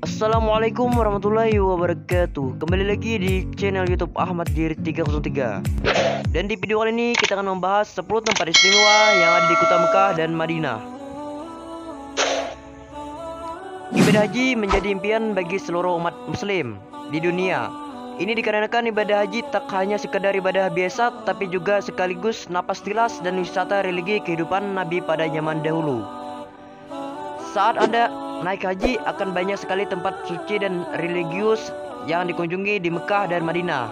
Assalamualaikum warahmatullahi wabarakatuh. Kembali lagi di channel YouTube Ahmad Diri 303. Dan di video kali ini kita akan membahas 10 tempat istimewa yang ada di kota Mekah dan Madinah. Ibadah haji menjadi impian bagi seluruh umat muslim di dunia. Ini dikarenakan ibadah haji tak hanya sekadar ibadah biasa, tapi juga sekaligus napas tilas dan wisata religi kehidupan Nabi pada zaman dahulu. Saat Anda naik haji, akan banyak sekali tempat suci dan religius yang dikunjungi di Mekah dan Madinah.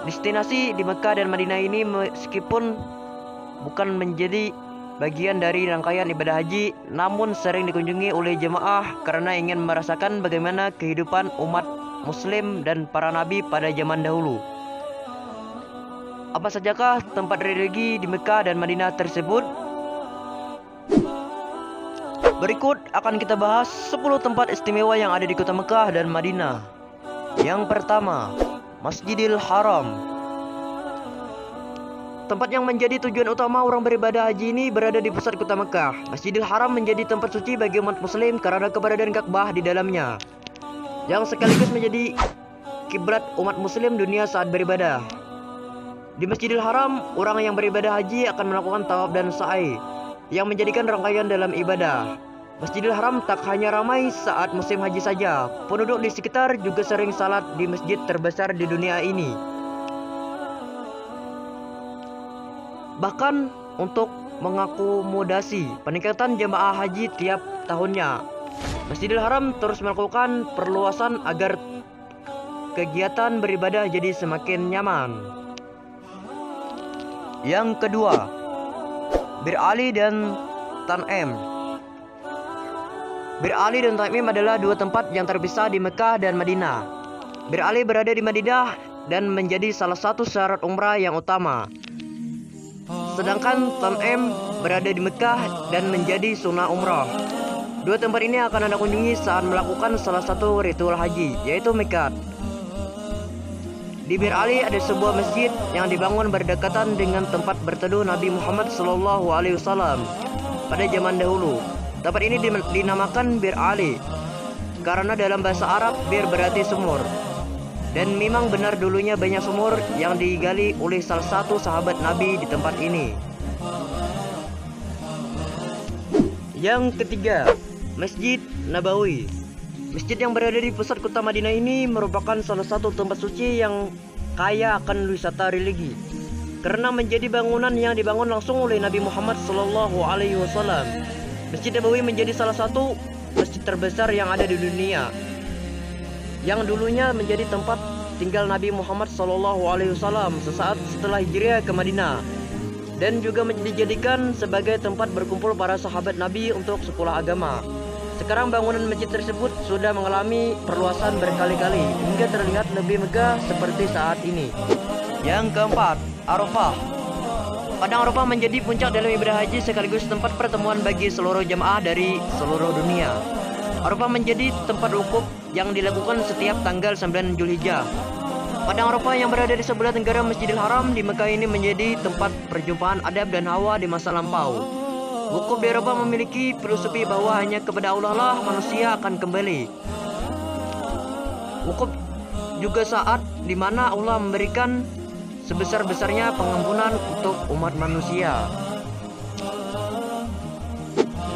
Destinasi di Mekah dan Madinah ini meskipun bukan menjadi bagian dari rangkaian ibadah haji, namun sering dikunjungi oleh jemaah karena ingin merasakan bagaimana kehidupan umat muslim dan para nabi pada zaman dahulu. Apa sajakah tempat religi di Mekah dan Madinah tersebut? Berikut akan kita bahas 10 tempat istimewa yang ada di kota Mekah dan Madinah. Yang pertama, Masjidil Haram. Tempat yang menjadi tujuan utama orang beribadah haji ini berada di pusat kota Mekah. Masjidil Haram menjadi tempat suci bagi umat muslim karena keberadaan Ka'bah di dalamnya, yang sekaligus menjadi kiblat umat muslim dunia saat beribadah. Di Masjidil Haram, orang yang beribadah haji akan melakukan tawaf dan sa'i yang menjadikan rangkaian dalam ibadah. Masjidil Haram tak hanya ramai saat musim haji saja, penduduk di sekitar juga sering salat di masjid terbesar di dunia ini. Bahkan untuk mengakomodasi peningkatan jemaah haji tiap tahunnya, Masjidil Haram terus melakukan perluasan agar kegiatan beribadah jadi semakin nyaman. Yang kedua, Bir Ali dan Tan'im. Bir Ali dan Tan'im adalah dua tempat yang terpisah di Mekah dan Madinah. Bir Ali berada di Madinah dan menjadi salah satu syarat umrah yang utama. Sedangkan Tan'im berada di Mekah dan menjadi sunnah umrah. Dua tempat ini akan Anda kunjungi saat melakukan salah satu ritual haji, yaitu miqat. Di Bir Ali ada sebuah masjid yang dibangun berdekatan dengan tempat berteduh Nabi Muhammad SAW pada zaman dahulu. Tempat ini dinamakan Bir Ali karena dalam bahasa Arab bir berarti sumur. Dan memang benar dulunya banyak sumur yang digali oleh salah satu sahabat Nabi di tempat ini. Yang ketiga, Masjid Nabawi. Masjid yang berada di pusat kota Madinah ini merupakan salah satu tempat suci yang kaya akan wisata religi karena menjadi bangunan yang dibangun langsung oleh Nabi Muhammad SAW. Masjid Nabawi menjadi salah satu masjid terbesar yang ada di dunia, yang dulunya menjadi tempat tinggal Nabi Muhammad SAW sesaat setelah hijrah ke Madinah, dan juga dijadikan sebagai tempat berkumpul para sahabat Nabi untuk sekolah agama. Sekarang bangunan masjid tersebut sudah mengalami perluasan berkali-kali hingga terlihat lebih megah seperti saat ini. Yang keempat, Arafah. Padang Arafah menjadi puncak dalam ibadah haji sekaligus tempat pertemuan bagi seluruh jemaah dari seluruh dunia. Arafah menjadi tempat wukuf yang dilakukan setiap tanggal 9 Zulhijjah. Padang Arafah yang berada di sebelah tenggara Masjidil Haram di Mekah ini menjadi tempat perjumpaan Adam dan Hawa di masa lampau. Wukuf di Arafah memiliki filosofi bahwa hanya kepada Allah lah manusia akan kembali. Wukuf juga saat di mana Allah memberikan sebesar-besarnya pengampunan untuk umat manusia.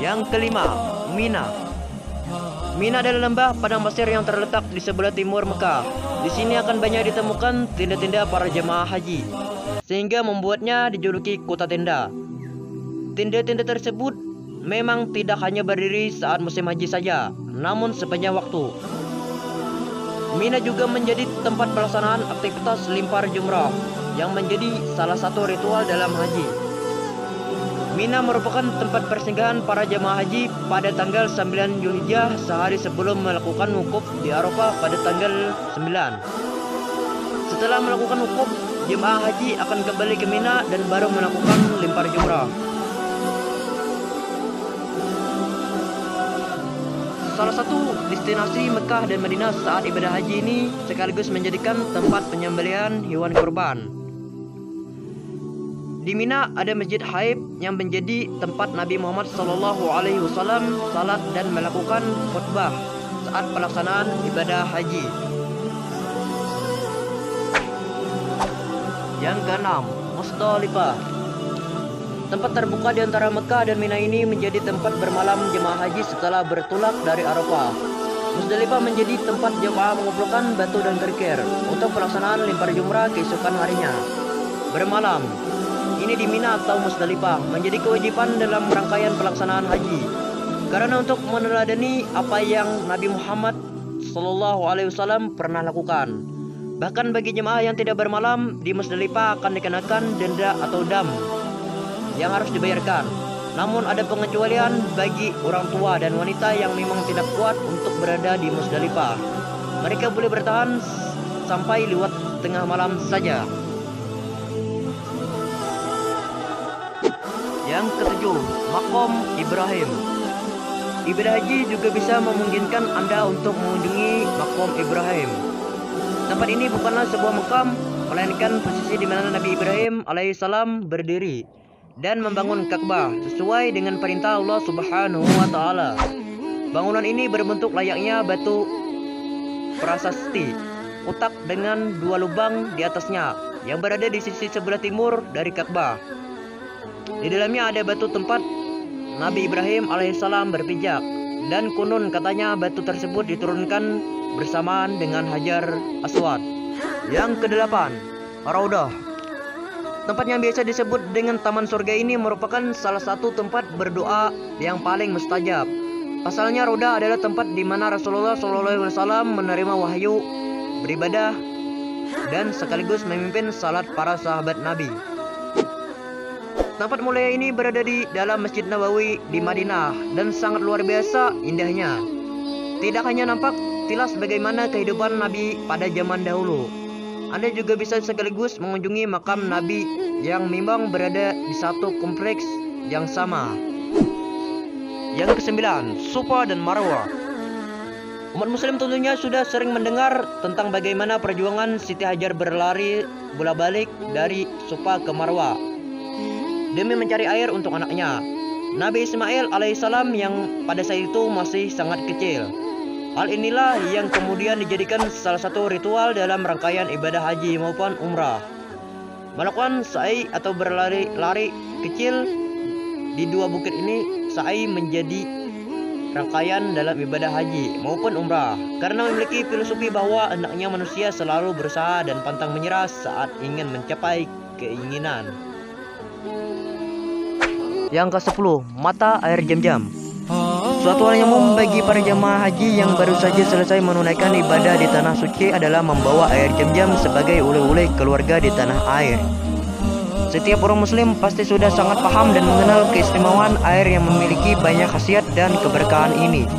Yang kelima, Mina. Mina adalah lembah padang pasir yang terletak di sebelah timur Mekah. Di sini akan banyak ditemukan tenda-tenda para jemaah haji, sehingga membuatnya dijuluki kota tenda. Tenda-tenda tersebut memang tidak hanya berdiri saat musim haji saja, namun sepanjang waktu. Mina juga menjadi tempat pelaksanaan aktivitas lempar jumrah yang menjadi salah satu ritual dalam haji. Mina merupakan tempat persinggahan para jemaah haji pada tanggal 9 Zulhijjah sehari sebelum melakukan wukuf di Arafah pada tanggal 9. Setelah melakukan wukuf, jemaah haji akan kembali ke Mina dan baru melakukan lempar jumrah. Salah satu destinasi Mekah dan Madinah saat ibadah haji ini sekaligus menjadikan tempat penyembelihan hewan kurban. Di Mina ada Masjid Haib yang menjadi tempat Nabi Muhammad SAW salat dan melakukan khutbah. saat pelaksanaan ibadah haji. Yang keenam, Musdalifah. Tempat terbuka di antara Mekah dan Mina ini menjadi tempat bermalam jemaah haji setelah bertolak dari Arafah. Musdalifah menjadi tempat jemaah mengumpulkan batu dan kerikil untuk pelaksanaan lempar jumrah keesokan harinya. Bermalam ini di Mina atau Musdalifah menjadi kewajiban dalam rangkaian pelaksanaan haji, karena untuk meneladani apa yang Nabi Muhammad SAW pernah lakukan. Bahkan bagi jemaah yang tidak bermalam di Musdalifah akan dikenakan denda atau dam yang harus dibayarkan. Namun ada pengecualian bagi orang tua dan wanita yang memang tidak kuat untuk berada di Musdalifah. Mereka boleh bertahan sampai lewat tengah malam saja. Yang ketujuh, Maqam Ibrahim. Ibadah haji juga bisa memungkinkan Anda untuk mengunjungi Maqam Ibrahim. Tempat ini bukanlah sebuah makam, melainkan posisi di mana Nabi Ibrahim alaihissalam berdiri dan membangun Ka'bah sesuai dengan perintah Allah Subhanahu wa taala. Bangunan ini berbentuk layaknya batu prasasti, kotak dengan 2 lubang di atasnya yang berada di sisi sebelah timur dari Ka'bah. Di dalamnya ada batu tempat Nabi Ibrahim alaihissalam berpijak, dan konon katanya batu tersebut diturunkan bersamaan dengan Hajar Aswad. Yang kedelapan, Raudah. Tempat yang biasa disebut dengan Taman Surga ini merupakan salah satu tempat berdoa yang paling mustajab. Pasalnya Raudah adalah tempat di mana Rasulullah SAW menerima wahyu, beribadah, dan sekaligus memimpin salat para sahabat Nabi. Tempat mulia ini berada di dalam Masjid Nabawi di Madinah dan sangat luar biasa indahnya. Tidak hanya nampak tilas bagaimana kehidupan Nabi pada zaman dahulu, Anda juga bisa sekaligus mengunjungi makam Nabi yang memang berada di satu kompleks yang sama. Yang kesembilan, Safa dan Marwah. Umat muslim tentunya sudah sering mendengar tentang bagaimana perjuangan Siti Hajar berlari bolak-balik dari Safa ke Marwah demi mencari air untuk anaknya, Nabi Ismail alaihissalam, yang pada saat itu masih sangat kecil. Hal inilah yang kemudian dijadikan salah satu ritual dalam rangkaian ibadah haji maupun umrah. Melakukan sa'i atau berlari-lari kecil di 2 bukit ini, sa'i menjadi rangkaian dalam ibadah haji maupun umrah, karena memiliki filosofi bahwa hendaknya manusia selalu berusaha dan pantang menyerah saat ingin mencapai keinginan. Yang ke-10, Mata Air Zam-Zam. Suatu hal yang umum bagi para jemaah haji yang baru saja selesai menunaikan ibadah di tanah suci adalah membawa air Zam-Zam sebagai oleh-oleh keluarga di tanah air. Setiap orang muslim pasti sudah sangat paham dan mengenal keistimewaan air yang memiliki banyak khasiat dan keberkahan ini.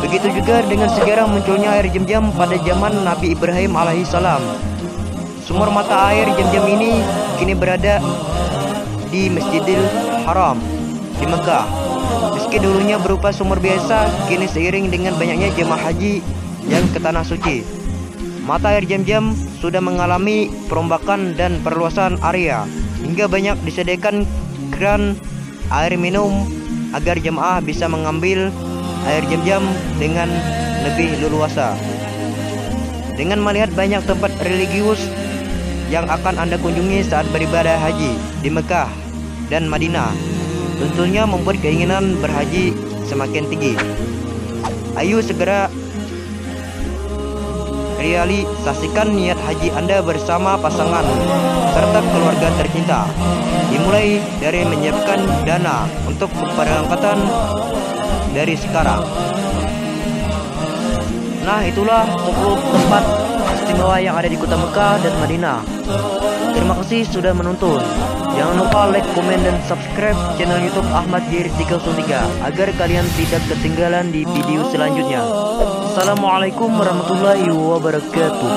Begitu juga dengan sejarah munculnya air Zam-Zam pada zaman Nabi Ibrahim alaihissalam. Sumber mata air Zam-Zam ini kini berada di Masjidil Haram di Mekah. Meski dulunya berupa sumur biasa, kini seiring dengan banyaknya jemaah haji yang ke tanah suci, mata air Zam-Zam sudah mengalami perombakan dan perluasan area hingga banyak disediakan keran air minum agar jemaah bisa mengambil air Zam-Zam dengan lebih leluasa. Dengan melihat banyak tempat religius yang akan Anda kunjungi saat beribadah haji di Mekah dan Madinah, tentunya membuat keinginan berhaji semakin tinggi. Ayo segera realisasikan niat haji Anda bersama pasangan serta keluarga tercinta. Dimulai dari menyiapkan dana untuk keberangkatan dari sekarang. Nah, itulah 10 tempat istimewa yang ada di kota Mekah dan Madinah. Terima kasih sudah menonton. Jangan lupa like, komen, dan subscribe channel YouTube Ahmad Jir 303 agar kalian tidak ketinggalan di video selanjutnya. Assalamualaikum warahmatullahi wabarakatuh.